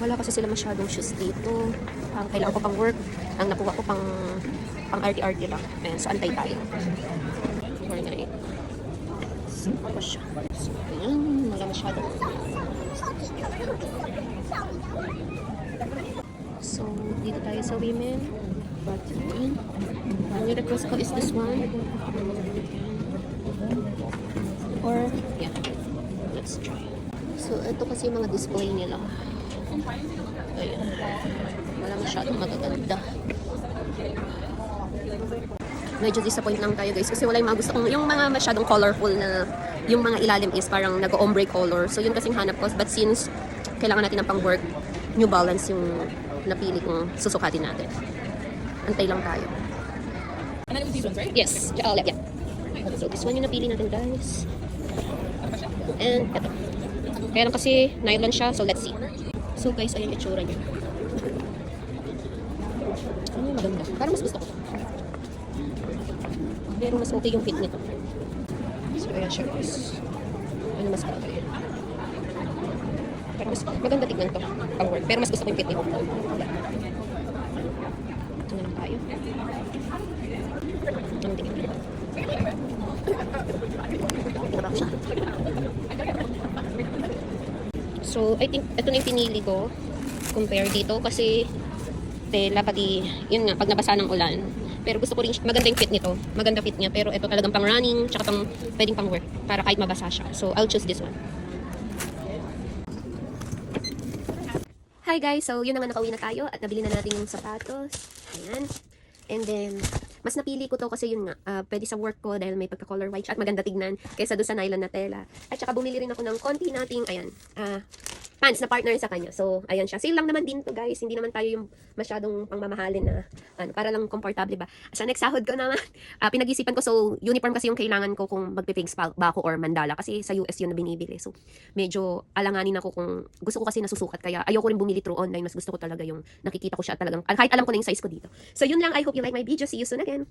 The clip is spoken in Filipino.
Wala kasi sila masyadong shoes dito. Ang kailangan ko pang work, ang nakuha ko pang RT-RT lang. Ayan, so antay tayo. We're gonna eat. So, ako siya. So, ayan, wala masyadong. So, dito tayo sa women. But, ayan. Ang request ko is this one. Or, yeah. Let's try. So, ito kasi yung mga display nila. Ayan. Wala masyadong magaganda. Medyo disappoint lang tayo guys kasi wala yung mga gusto kong, yung mga masyadong colorful na, yung mga ilalim is parang nag-ombre color. So yun kasing hanap ko, but since kailangan natin ng pang work, New Balance yung napili kong susukatin natin. Antay lang tayo. And then it was these ones, right? Yes, yeah. So this one yung napili natin guys. And ito. Kaya lang kasi nylon siya, so let's see. So guys, ayan yung itsura niya. Ano yung maganda? Parang mas gusto ko. Pero mas okay yung fit nito. So ayan siya guys. Ano mas okay? Pero mas maganda tignan to. Pang work. Pero mas gusto ko yung fit nito. Ito na lang tayo. Ang tignan. Sarap siya. So, I think ito na yung pinili ko compare dito kasi tela pati, yun nga, pag nabasa ng ulan. Pero gusto ko rin, maganda yung fit nito. Maganda fit niya, pero ito talagang pang running, tsaka pang, pwedeng pang work para kahit mabasa siya. So, I'll choose this one. Hi guys! So, yun naman, nakauwi na tayo at nabili na natin yung sapatos. Ayan. And then, mas napili ko to kasi yun nga, pwede sa work ko dahil may pagka-color white siya at maganda tignan kaysa doon sa nylon na tela. At saka bumili rin ako ng konti nating, ayan, pants na partner sa kanya. So, ayan siya. Sale lang naman din to guys. Hindi naman tayo yung masyadong pangmamahalin na, para lang komportable ba. Sa next sahod ko naman, pinag-isipan ko, so, uniform kasi yung kailangan ko kung magpipigs ba ako or mandala kasi sa US yun na binibili. So, medyo alanganin ako kung, gusto ko kasi nasusukat kaya ayoko rin bumili through online. Mas gusto ko talaga yung nakikita ko siya at talagang, kahit alam ko na yung size ko dito. So, yun lang. I hope you like my video. See you soon again.